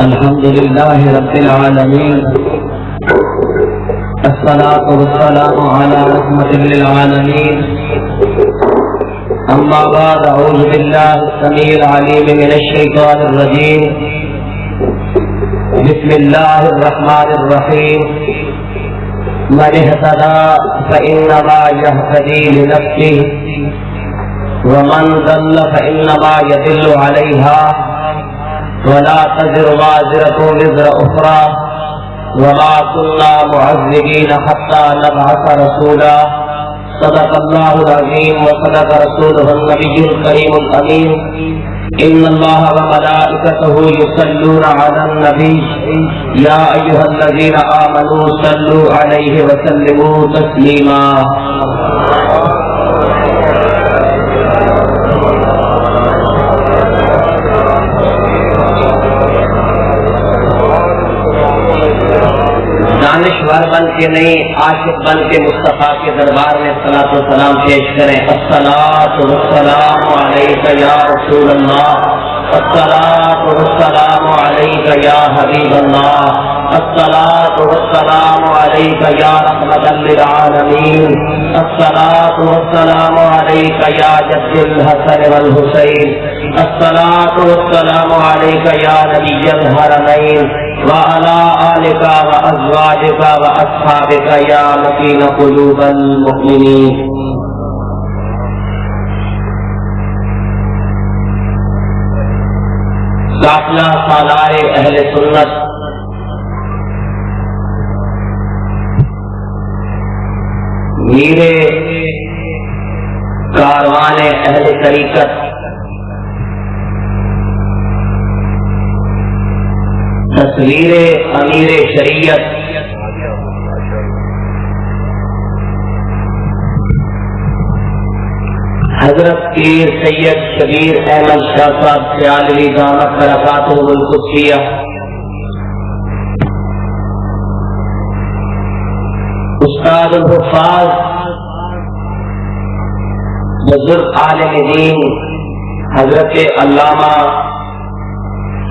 الحمد لله رب العالمين، الصلاة والسلام على رحمة للعالمين. أما بعد، أعوذ بالله السميع العليم من الشيطان الرجيم. بسم الله الرحمن الرحيم. من اهتدى فإنما يهتدي لنفسه ومن ضل فإنما يضل عليها ولا تزر وازرة وزر أخرى وما كنا معذبين حتى نبعث رسولا. صدق الله العظيم وصدق رسوله النبي الكريم الأمين. إن الله وملائكته يصلون على النبي يا أيها الذين آمنوا صلوا عليه وسلموا تسليما. دانشور بن کے نہیں، عاشق بن کے مصطفیٰ کے دربار میں صلاۃ و سلام پیش کریں. الصلاۃ والسلام علیک یا رسول اللہ، الصلاۃ والسلام علیک یا حبیب اللہ، الصلاۃ والسلام علیک یا رحمۃ للعالمین، الصلاۃ والسلام علیک یا جد الحسن والحسین، الصلاۃ والسلام علیک یا نبی الحرمین وعلى آلك وأزواجك وأصحابك يا مكين قلوب المؤمنين. قافلہ سالار اہل سنت میرے کاروان اہل طریقت تصویر امیر شریعت حضرت پیر سید شبیر احمد شاہ صاحب سیالوی دامت برکاتہ القدسیہ، استاد الحفاظ بزرگ عالم دین حضرت علامہ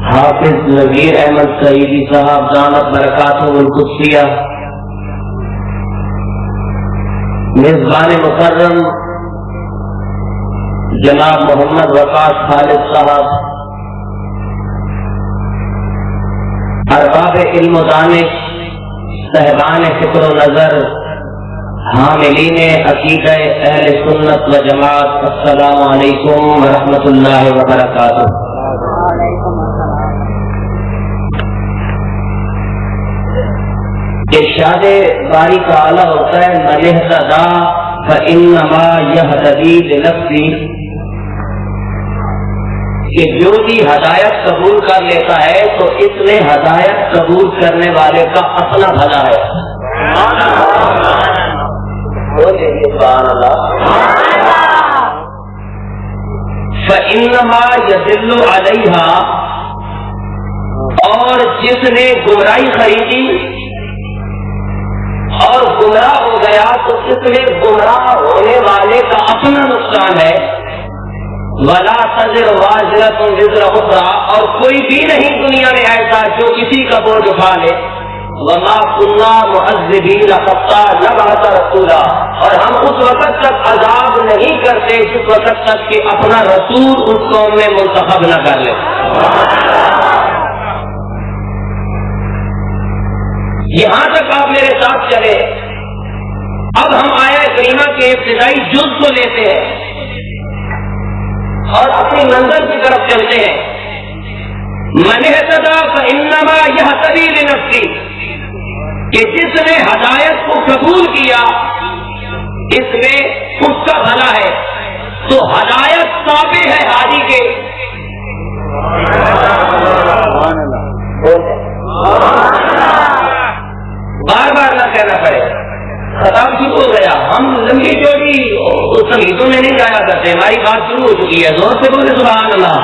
حافظ نذیر احمد سعیدی صاحب دامت برکاتہ القدسیہ، میزبان مکرم جناب محمد وقاص خالد صاحب، ارباب علم و دانش، صاحبان فکر و نظر، حاملین عقیدہ اہل سنت و جماعت، السلام علیکم ورحمۃ اللہ وبرکاتہ. ارشاد باری تعالی ہوتا ہے من اہتدی فانما یہتدی لنفسہ، کہ جو بھی ہدایت قبول کر لیتا ہے تو اس میں ہدایت قبول کرنے والے کا اپنا بھلا ہے. سبحان اللہ. فانما یضل علیہا، اور جس نے گمراہی خریدی اور گمراہ ہو گیا تو اس میں گمراہ ہونے والے کا اپنا نقصان ہے. ولا تزر وازرۃ وزر اخرى، اور کوئی بھی نہیں دنیا میں ایسا جو کسی کا بوجھ اٹھا لے. وما كنا معذبین حتی نبعث رسولا، اور ہم اس وقت تک عذاب نہیں کرتے جس وقت تک کہ اپنا رسول اس قوم میں منتخب نہ کر لے. یہاں تک آپ میرے ساتھ چلے. اب ہم آیہ کریمہ کے ابتدائی جز کو لیتے ہیں اور اپنی منزل کی طرف چلتے ہیں. من اہتدی فانما یہتدی لنفسہ، کہ جس نے ہدایت کو قبول کیا اس میں اس کا بھلا ہے. تو ہدایت تابع ہے ہادی کے. بار بار نہ کہنا پڑے، خطاب شروع ہو گیا. ہم لمبی چوڑی سنگیتوں میں نہیں گایا کرتے، ہماری بات شروع ہو چکی ہے. زور سے بولے سبحان اللہ.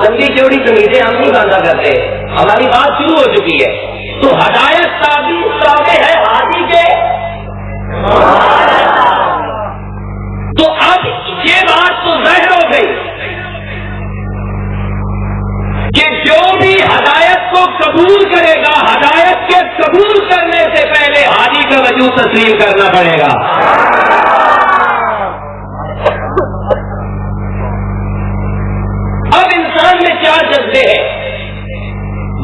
لمبی چوڑی سنگیتیں ہم نہیں گانا کرتے، ہماری بات شروع ہو چکی ہے. تو ہدایت تابع ہے ہادی کے. وجود تسلیم کرنا پڑے گا. اب انسان میں چار جذبے ہیں.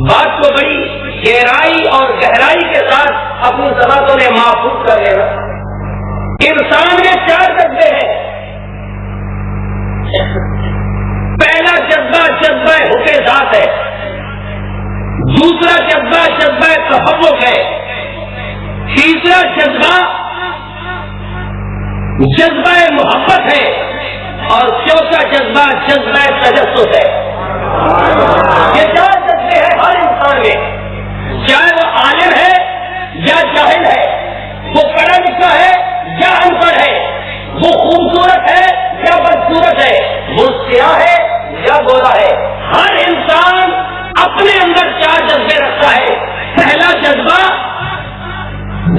بات کو بڑی گہرائی اور گہرائی کے ساتھ اپنی سماعتوں نے محفوظ کر لینا. انسان میں چار جذبے ہیں. پہلا جذبہ جذبہ حب ذات ہے. دوسرا جذبہ جذبہ تحفظ ہے. تیسرا جذبہ جذبہ محبت ہے. اور چوتھا جذبہ جذبہ تجسس ہے. یہ چار جذبے ہیں ہر انسان میں, چاہے وہ عالم ہے یا جاہل ہے, وہ پڑھا لکھا ہے یا ان پڑھ ہے, وہ خوبصورت ہے یا بدصورت ہے, وہ سیاہ ہے یا گورا ہے. ہر انسان اپنے اندر چار جذبے رکھتا ہے. پہلا جذبہ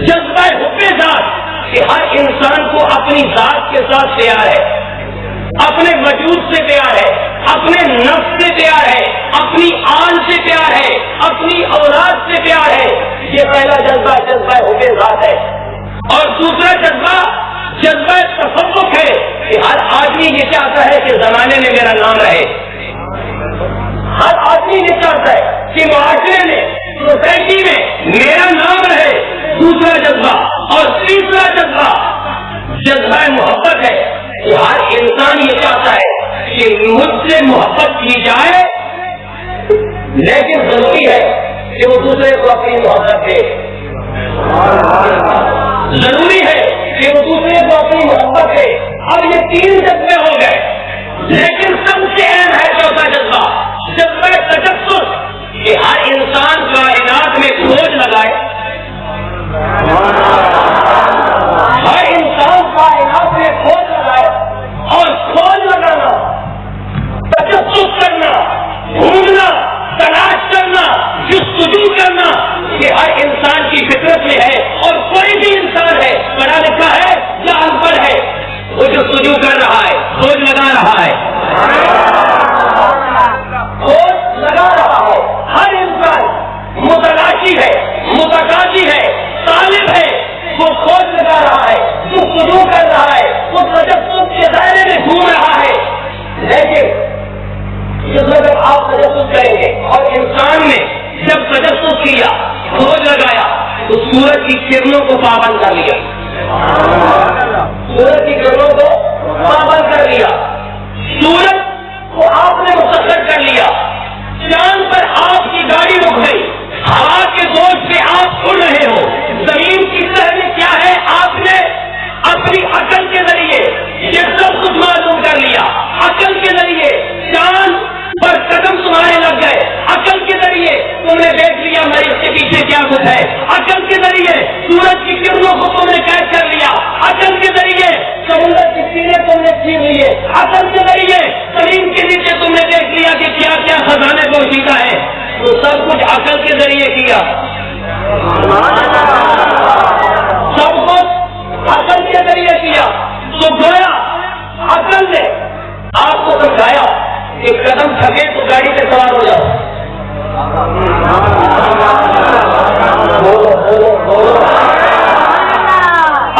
جذبہ حب ذات, کہ ہر انسان کو اپنی ذات کے ساتھ پیار ہے, اپنے وجود سے پیار ہے, اپنے نفس سے پیار ہے, اپنی آل سے پیار ہے, اپنی اولاد سے پیار ہے. یہ پہلا جذبہ جذبہ حب ذات ہے. اور دوسرا جذبہ جذبہ تفوق ہے, کہ ہر آدمی یہ چاہتا ہے کہ زمانے میں میرا نام رہے. ہر آدمی یہ چاہتا ہے کہ معاشرے میں, سوسائٹی میں میرا نام رہے. دوسرا جذبہ. اور تیسرا جذبہ جذبہ محبت ہے, کہ ہر انسان یہ چاہتا ہے کہ مجھ سے محبت کی جائے, لیکن ضروری ہے کہ وہ دوسرے کو اپنی محبت دے. ضروری ہے کہ وہ دوسرے کو اپنی محبت دے. اب یہ تین جذبے ہو گئے, لیکن سب سے اہم ہے چوتھا جذبہ جذبہ تجسس, کہ ہر انسان کائنات میں کھوج لگائے. ہر انسان کائنات میں کھوج لگائے, اور کھوج لگانا, تجسس کرنا, ڈھونڈنا, تلاش کرنا, جستجو کرنا, یہ ہر انسان کی فطرت میں ہے. اور کوئی بھی انسان ہے, پڑھا لکھا ہے یا ان پڑھ ہے, وہ جستجو کر رہا ہے, کھوج لگا رہا ہے, کھوج لگا رہا ہے. ہر انسان متلاشی ہے, متقاضی ہے, طالب ہے, وہ کھوج لگا رہا ہے, جستجو کر رہا ہے, وہ تجسس کے دائرے میں گھوم رہا ہے. لیکن جب آپ تجسس کریں گے, اور انسان نے جب تجسس کیا, کھوج لگایا, تو سورج کی کرنوں کو پابند کر لیا. سورج کی کرنوں کو پابند کر لیا. سورج کو آپ نے مسخر کر لیا. چاند پر آپ کی گاڑی رک گئی. ہوا کے بوجھ سے آپ اڑ رہے ہو. زمین کی سطح میں کیا ہے, آپ نے اپنی عقل کے ذریعے یہ سب کچھ معلوم کر لیا. عقل کے ذریعے چاند پر قدم تمہارے لگ گئے. عقل کے ذریعے تم نے دیکھ لیا مریض کے پیچھے کیا کچھ ہے. عقل کے ذریعے سورج کی کرنوں کو تم نے قید کر لیا. عقل کے ذریعے سمندر کی سیریں تم نے چھین لیے. عقل کے ذریعے زمین کے نیچے تم نے دیکھ لیا کہ کیا کیا خزانے پوشیدہ ہے. تو سب کچھ عقل کے ذریعے کیا. سب کچھ عقل کے ذریعے کیا. تو گویا عقل نے آپ کو سمجھایا کہ قدم تھکے تو گاڑی پہ سوار ہو جاؤ.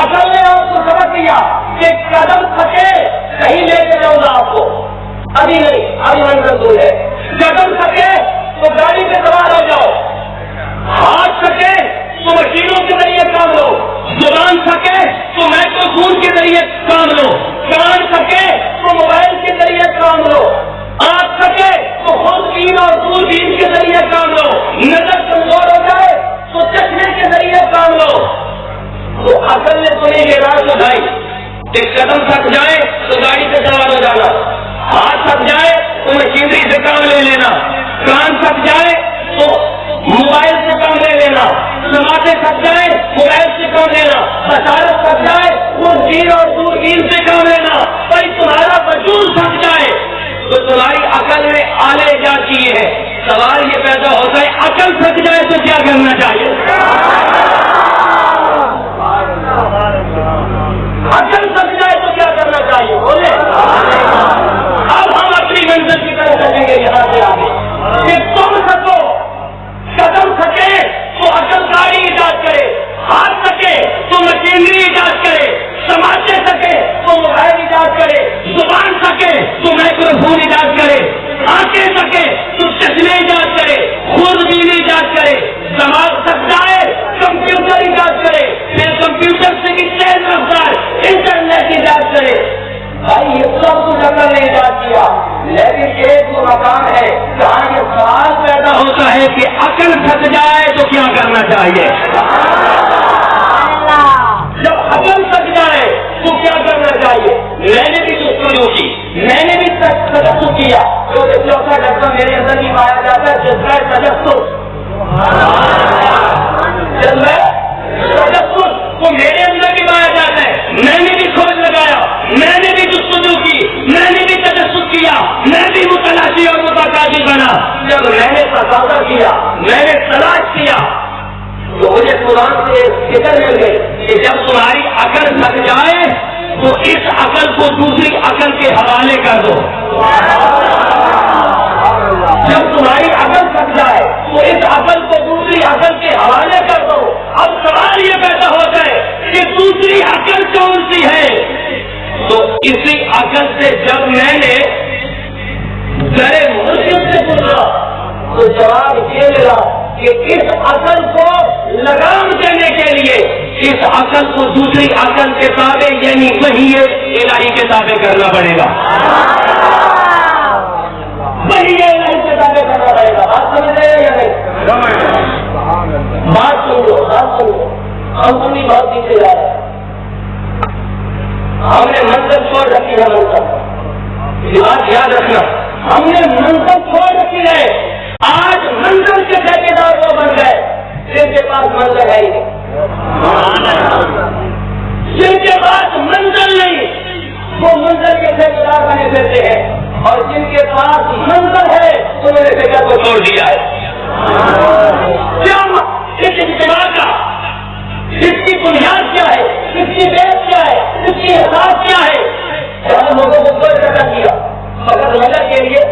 عقل نے آپ کو سبق دیا کہ قدم تھکے کہیں لے کے جاؤں گا آپ کو, ابھی نہیں, ابھی منزل دور ہے. قدم تھکے تو گاڑی پہ سوار ہو جاؤ. ہاتھ تھکے تو مشینوں کے ذریعے کام لو. زبان تھکے تو مائکروفون کے ذریعے کام لو. کان تھکے تو موبائل کے ذریعے کام لو. آنکھ تھکے تو خوشبین اور دوربین کے ذریعے کام لو. نظر کمزور ہو جائے تو چشمے کے ذریعے کام لو. تو عقل نے تمہیں یہ رات بتائی کہ قدم تھک جائے تو گاڑی پہ سوار ہو جانا. ہاتھ تھک جائے تو مشینری سے کام لے لینا. کان تھک جائے تو موبائل سے کام لے لینا. سماعتیں تھک جائے موبائل سے کام لینا. بصارت تھک جائے خوشبین اور دوربین سے کام لینا. بھائی تمہارا وجود تھک جائے تو تمہاری عقل نے آلے ایجاد کیے ہیں. سوال یہ پیدا ہوتا ہے عقل تھک جائے تو کیا کرنا چاہیے. عقل تھک جائے تو کیا کرنا چاہیے بولے. اب ہم اپنی منزل کی طرف چلیں گے یہاں سے آگے کہ تم سکو. قدم تھکے تو عقل گاڑی ایجاد کرے. ہاتھ تھکے آنکھیں سکے تو چشمے ایجاد کرے، خود بینی ایجاد کرے، دماغ تک جائے کمپیوٹر ایجاد کرے، پھر کمپیوٹر سے بھی تیز رفتار انٹرنیٹ ایجاد کرے. بھائی یہ سب کچھ عقل نے ایجاد کیا، لیکن ایک وہ مقام ہے جہاں یہ سوال پیدا ہوتا ہے کہ عقل تھک جائے تو کیا کرنا چاہیے. جب عقل تھک جائے تو کیا کرنا چاہیے. میں نے بھی گفتگو کی، میں نے بھی تجسس کیا، جو چوتھا ڈھکا میرے اندر بھی پایا جاتا ہے جذبہ تجسس. جذبہ تجسس وہ میرے اندر بھی پایا جاتا ہے. میں نے بھی کھوج لگایا، میں نے بھی گفتگو کی، میں نے بھی تجسس کیا، میں بھی متلاشی اور متقاضی بنا. جب میں نے تقاضا کیا، میں نے تلاش کیا تو مجھے قرآن سے فکر مل گئی کہ جب تمہاری عقل تھک جائے تو اس عقل کو دوسری عقل کے حوالے کر دو. جب تمہاری عقل تھک جائے تو اس عقل کو دوسری عقل کے حوالے کر دو. اب سوال یہ پیدا ہوتا ہے کہ دوسری عقل کون سی ہے. تو اسی عقل سے جب میں نے ذرے مرشد سے پوچھا تو جواب یہ ملا کہ اس عقل کو لگام دینے کے لیے اس عقل کو دوسری عقل کے تابع یعنی وحی الہی کے تابع کرنا پڑے گا. وحی الہی کے تابع کرنا پڑے گا. بات سمجھ رہے ہیں یا نہیں؟ بات سن لو، بات سن لو. ہم اپنی بات پیچھے جا رہے ہیں. ہم نے منزل چھوڑ رکھی ہے. منزل بات یاد رکھنا، ہم نے منزل چھوڑ رکھی ہے. آج منزل کے ٹھیکیدار وہ بن گئے جن کے پاس منزل ہے ہی نہیں. جن کے پاس منزل نہیں وہ منزل کے ٹھیکیدار بنے پھرتے ہیں، اور جن کے پاس منزل ہے انہوں نے فکر کو چھوڑ دیا ہے. کیا اس اجتماع کا اس کی بنیاد کیا ہے، اس کی بیس کیا ہے، اس کی احساس کیا ہے؟ ہم لوگوں کو کوئی اکٹھا کیا فقط لنگر کے لیے،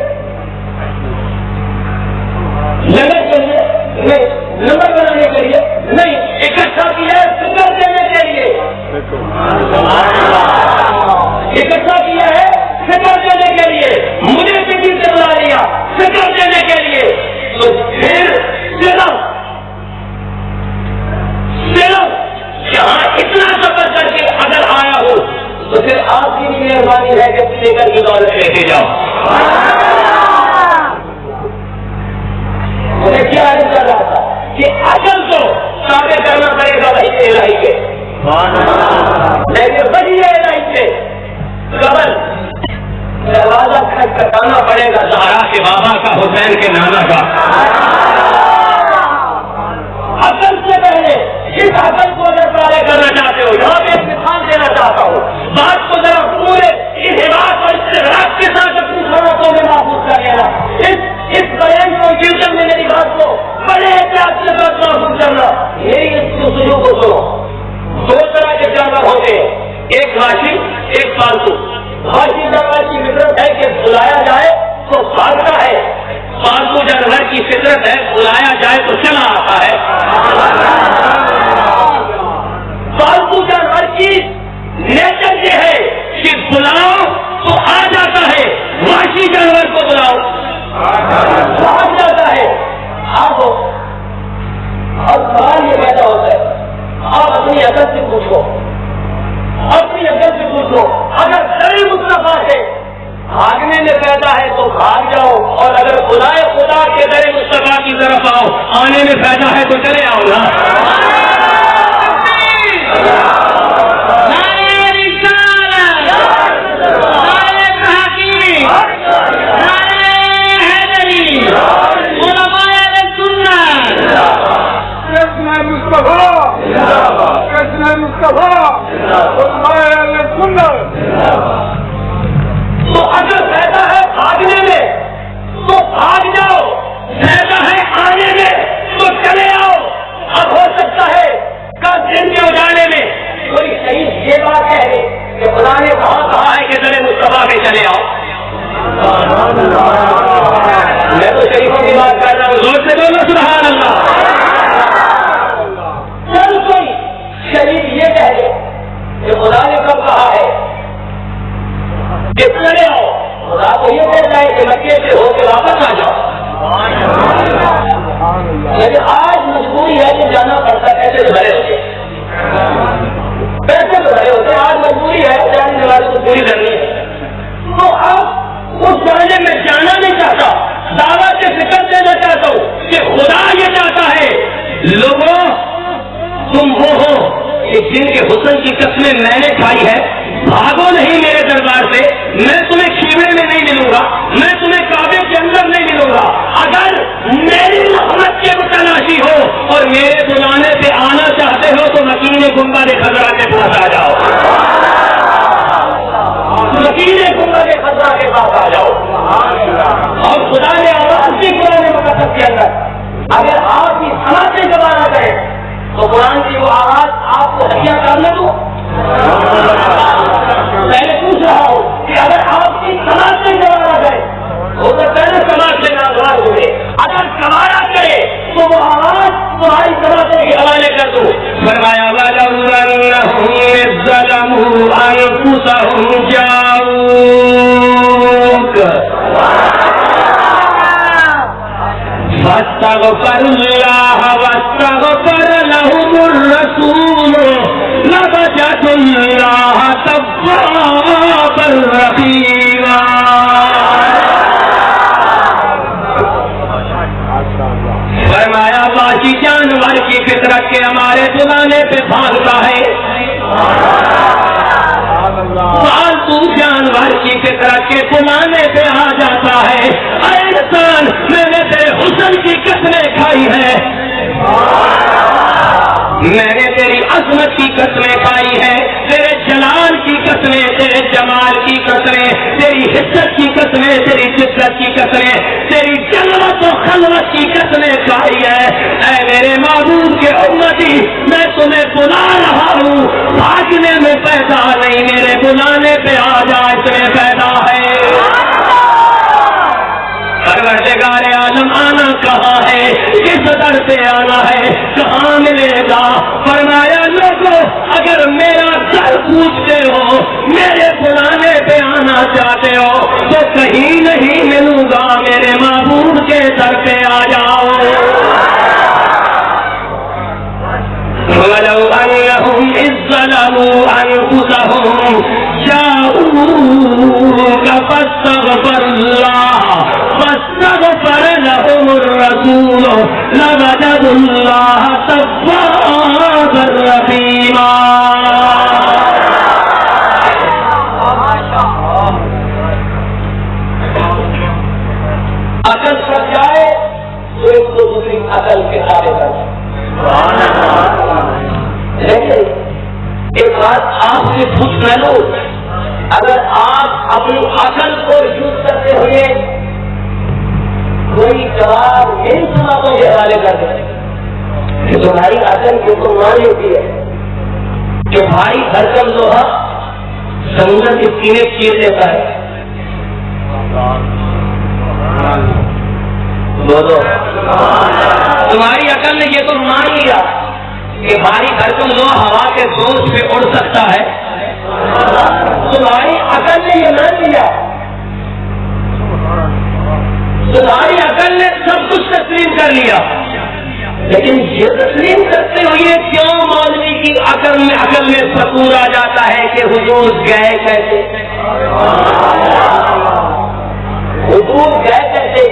لنگر کے لیے نہیں، نمبر بنانے کے لیے نہیں، اکٹھا کیا ہے فکر دینے کے لیے. اکٹھا کیا ہے فکر دینے کے لیے. مجھے کسی سے بلا لیا فکر دینے کے لیے. تو پھر صرف یہاں اتنا سفر کر کے اگر آیا ہو تو پھر آپ کی بھی مہربانی ہے کہ فکر کی دولت لے کے جاؤ. مجھے کیا عرض کر رہا تھا کہ عقل کو تابع کرنا پڑے گا وحی الہی کے، لیکن وحی الہی سے قبل دروازہ کھٹکھٹانا پڑے گا زہرا کے بابا کا، حسین کے نانا کا. عقل سے پہلے اس عقل کو اگر تابع کرنا چاہتے ہو، یہاں پہ ایک مثال دینا چاہتا ہوں. بات کو ذرا پورے انحراف اور استغراق کے ساتھ اپنی صورتوں میں محفوظ کر لینا. اس بیان کمپیوٹر میں میری بات کو بڑے احتیاط کے ساتھ محفوظ کرنا. میری اس گفتگو کو سنو. دو طرح کے جانور ہوتے ہیں، ایک وحشی ایک پالتو. وحشی جانور کی فطرت ہے کہ بلایا جائے تو بھاگتا ہے، پالتو جانور کی فطرت ہے بلایا جائے تو چلا آتا ہے. پالتو جانور کی نیچر یہ ہے کہ بلاؤ تو آ جاتا ہے، وحشی جانور کو بلاؤ بھاگ جاتا ہے. آپ اور سوال یہ پیدا ہوتا ہے، آپ اپنی عقل سے پوچھو، اپنی عقل سے پوچھو، اگر در مصطفیٰ سے بھاگنے میں فائدہ ہے تو بھاگ جاؤ، اور اگر خدائے خدا کے در مصطفیٰ کی طرف آؤ آنے میں فائدہ ہے تو چلے آؤ نا. تو اگر فائدہ ہے بھاگنے میں تو بھاگ جاؤ، فائدہ ہے آنے میں تو چلے آؤ. اب ہو سکتا ہے کل دن کے اجاڑے میں کوئی صحیح یہ بات ہے کہ خدا نے کہا ہے کہ ذرے مصطفیٰ میں چلے آؤ. میں تو شریفوں کی بات کر رہا ہوں، زور سے بولو سبحان اللہ. چل کوئی شریف یہ کہہ دے کہ خدا نے کب کہا ہے کہ چلے آؤ، خدا کو یہ کہتا ہے کہ مکے سے ہو کے واپس آ جاؤ، لیکن آج مجبوری ہے کہ جانا پڑتا ہے، پیسے تو بھرے ہوتے پیسے تو بھرے ہوتے، آج مجبوری ہے جانے والے کو پوری کرنی ہے، تو اب اس زمانے میں جانا نہیں چاہتا، دعوت کے فکر دینا چاہتا ہوں کہ خدا یہ چاہتا ہے لوگوں تم وہ ہو کہ جن کے حسن کی قسمیں میں نے کھائی ہے، بھاگو نہیں میرے دربار سے، میں تمہیں کھیوڑے میں نہیں ملوں گا، میں تمہیں کعبے کے اندر نہیں ملوں گا، اگر میری رحمت کے متلاشی ہو اور میرے بلانے پہ آنا چاہتے ہو تو مکین گنبد خضرا کے پاس آ جاؤ، مکین گنبد خضرا کے پاس آ جاؤ۔ اور خدا نے آواز بھی قرآن مقدس کے اندر اگر آپ کی سمجھ سے گوانا کرے تو قرآن کی وہ آواز آپ کو ہدیہ کرنے دو۔ پہلے پوچھ رہا ہوں کہ اگر آپ کی سماج سے گوارا کرے ہو تو پہلے سماج سے ناگوار ہوئے، اگر گوارا کرے تو وہ آواز تمہاری سماج کے حوالے کر دوں۔ فرمایا وَلَوْ أَنَّهُمْ إِذ ظَّلَمُوا أَنفُسَهُمْ فَاسْتَغْفَرُوا اللَّهَ وَاسْتَغْفَرَ لَهُمُ الرَّسُولُ لَوَجَدُوا اللَّهَ تَوَّابًا رَحِيمًا۔ فرمایا باقی جانور کی فطرت کے ہمارے بلانے پہ بھاگتا ہے، پالتو جانور کی فطرت کے بلانے پہ آ جاتا ہے، اے انسان میں نے تیرے حسن کی قسمیں کھائی ہے، میں نے تیری عظمت کی قسمیں کھائی ہے، تیرے جلال کی قسمیں، تیرے جمال کی قسمیں، تیری حسن کی قسمیں، تیری جسرت کی قسمیں، تیری جلوت و خلوت کی قسمیں کھائی ہے۔ اے میرے محبوب کے امتی، میں تمہیں بلا رہا ہوں، بھاگنے میں پیدا نہیں، میرے بلانے پہ آ جا، اس میں پیدا ہے۔ پروردگار عالم آنا کہاں ہے، کس در سے آنا ہے، کہاں ملے گا؟ فرمایا لوگوں اگر میرا در پوچھتے ہو، میرے بلانے پہ آنا چاہتے ہو تو کہیں نہیں ملوں گا، میرے محبوب کے در پہ آ جاؤ۔ وَلَوْ أَنَّهُمْ إِذ ظَّلَمُوا أَنفُسَهُمْ جَاءُوكَ فَاسْتَغْفَرُوا اللَّهَ فَاسْتَغْفَرَ لَهُمُ الرَّسُولُ لَوَجَدُوا اللَّهَ تَوَّابًا رَحِيمًا۔ عقل سمجھ جائے تو ایک تو دوسری عقل کے تابع کر جائے، لیکن ایک بات آپ سے پوچھ میں لوں، اگر آپ اپنی عقل کو یوز کرتے ہوئے کوئی جواب ان سماجوں کے حوالے کر دیں کہ تمہاری عقل کی تو مان ہوتی ہے کہ بھائی بھرکم لوہا سمندر کے سینے چیر دیتا ہے، بولو تمہاری عقل نے یہ تو مان لیا کہ بھاری بھرکم لوہا ہوا کے زور سے اڑ سکتا ہے، تمہاری عقل نے یہ مان لیا، تمہاری عقل نے سب کچھ تسلیم کر لیا، لیکن یہ تسلیم کرتے ہوئے کیوں مولوی کی عقل میں سکون آ جاتا ہے کہ حضور گئے کیسے، حضور گئے کیسے؟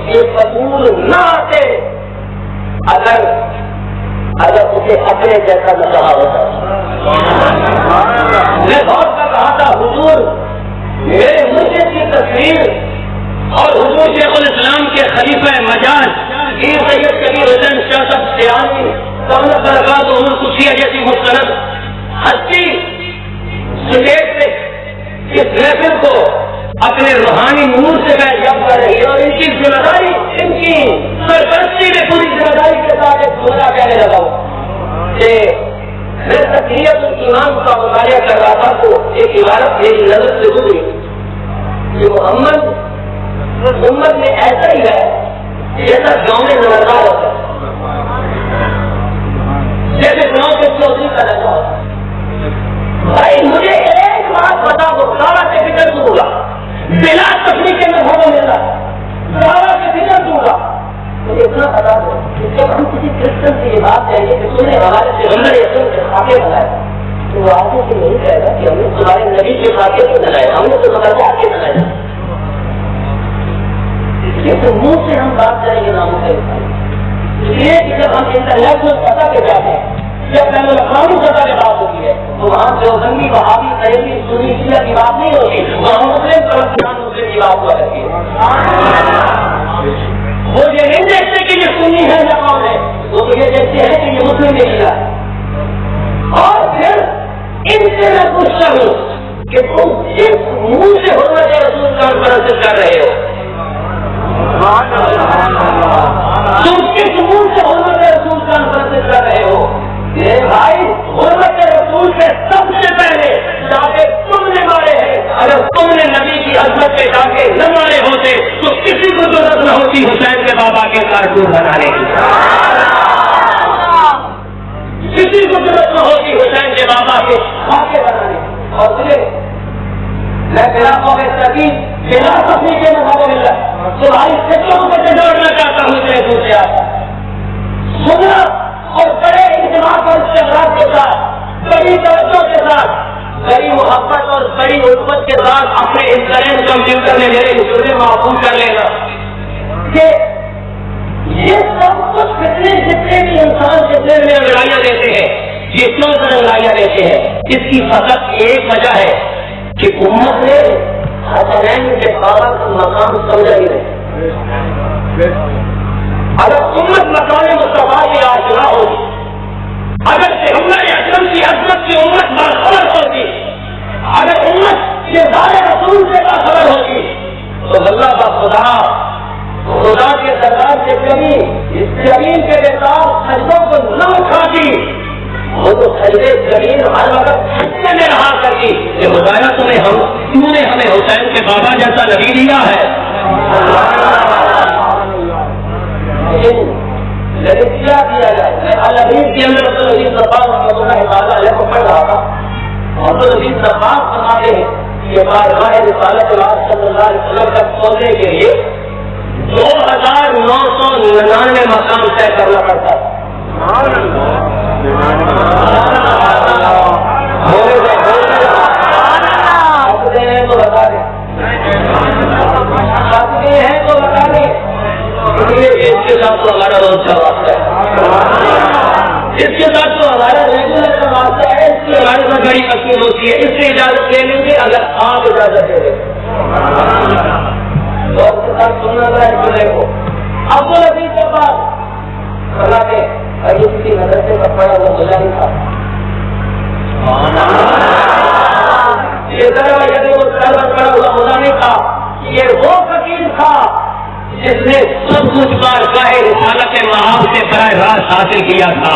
یہ سکون نہ آتے اگر اسے اپنے جیسا نہ کہا ہوتا۔ میں بہت کا کہا تھا حضور میرے مرشد کی تصویر اور حضور شیخ الاسلام کے خلیفہ مجاز پیر سید کبیر حسین شاہ صاحب سیانی دولت درگاہ عمر خوشیہ جیسی مستند ہستی سٹیج سے اس محفل کو اپنے روحانی نور سے میں جب کر رہی ہے اور ان کی ذمہ داری، ان کی سرپرستی میں پوری ذمہ داری کے ساتھ ایک دوسرا کہنے لگا ہوں کہ میں تقریباً ایمان کا مطالعہ کر رہا تھا تو ایک عبارت میری نظر سے گزری کہ محمد امت میں ایسا ہی ہے جیسا گاؤں میں نظردار ہوتا ہے، جیسے گاؤں کے چودھری کا لگا ہوتا۔ بھائی مجھے ایک بات بتا دو، سارا سے فکر ہوگا بلا وہ آگے سے نہیں کہے گا کہ ہم نے تمہارے نبی کے خاطر کیوں بنایا، ہم نے تو تمہارے آگے بنایا. اس لیے منہ سے ہم بات کریں گے ناموں کے اس لیے کہ جب ہم انٹرنیشنل سطح پہ جاتے ہیں، جب بین الاقوامی سطح پہ بات ہوتی ہے تو وہاں دیوبندی وہابی سہیلی سنی شیعہ کی بات نہیں ہوتی، وہاں مسلم مسلم کی بات ہوا کرتی ہے. وہ یہ نہیں دیکھتے کہ یہ سنی ہے یا کون ہے، وہ تو یہ دیکھتے ہیں کہ یہ مسلم نے کیا. اور پھر ان سے میں پوچھتا ہوں کہ تم کس منہ سے حرمت رسول کا پرست کر رہے ہو، تم کس منہ سے حرمت رسول کا پرست کر رہے ہو. بھائی حرمت رسول سے سب سے پہلے ڈاکے تم نے مارے ہیں. اگر تم نے نبی کی عظمت پہ ڈاکے نہ مارے ہوتے تو کسی کو ضرورت نہ ہوتی حسین کے بابا کے کارٹون بنانے کی، کسی کو ضرورت نہ ہوتی حسین کے بابا کے خاکے بنانے. اور مجھے میں خلافوں میں تقید خلاف اپنی کے مذہب مل رہا تمہاری فکروں کو جوڑنا چاہتا ہوں. میں دوسرے آتا سننا اور بڑے اعتماد اور استقرار کے ساتھ، بڑی توجہ کے ساتھ، بڑی محبت اور بڑی الفت کے ساتھ اپنے انٹرنیٹ کمپیوٹر میں میرے اسے محفوظ کر لینا کہ یہ سب کچھ جتنے بھی انسان کے دل میں انگڑائیاں دیتے ہیں، یہ کیوں انگڑائیاں دیتے ہیں؟ اس کی فقط ایک وجہ ہے کہ امت نے حسنین کے بابا کا مقام سمجھا ہی نہیں. اگر امت مقام مصطفیٰ کی آشنا ہوگی، اگر پیغمبر اکرم کی عظمت کی امت باخبر ہوگی، اگر امت کے سارے رسول سے باخبر ہوگی تو اللہ کا خدا کے دربار سے کبھی اس زمین کے بےتاب سجدوں کو نہ اٹھاتی، وہ تو سجدے زمین ہر وقت سجدے میں رہا کرتی کہ خدایا تم نے ہمیں حسین کے بابا جیسا نبی دیا ہے. لیکن کیا کیا جائے؟ میں الحدیث کے اندر عبد العزیز صفار رحمۃ اللہ تعالیٰ علیہ کو پڑھ رہا تھا. عبد العزیز صفار فرماتے ہیں کہ بارگاہ رسالت اللہ صلی اللہ علیہ وسلم تک پہنچنے کے لیے 2999 مقام طے کرنا پڑتا ہے. تو بتا دیں، ہیں تو بتا دیں. اس کے ساتھ تو ہمارا روز کا واسطہ ہے، اس کے ساتھ تو ہمارا ریگولر کا واسطہ ہے، اس کی ہمارے ساتھ بڑی تقسیم ہوتی ہے. اس سے اجازت لے لیں گے اگر آپ اجازت دے دیں تو اس کے ساتھ سننا چاہیے کو. عبد العزیز کے پاس بنا کے ایوب کی مدرسے کا پڑا وہ مزہ نہیں تھا. یہ ذرا پڑا ہوا مزہ نہیں تھا. یہ وہ فقیر تھا جس نے سب کچھ بارگاہ رسالت مآب سے براہ راست حاصل کیا تھا.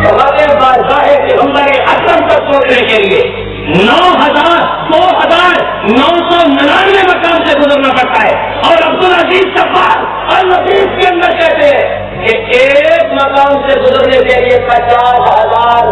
ہمارے بارگاہ پیغمبر اکرم تک پہنچنے کے لیے 9,999 مقام سے گزرنا پڑتا ہے. اور عبد العزیز صفار الحدیث کے اندر کہتے ہیں کہ ایک مقام سے گزرنے کے لیے 50,000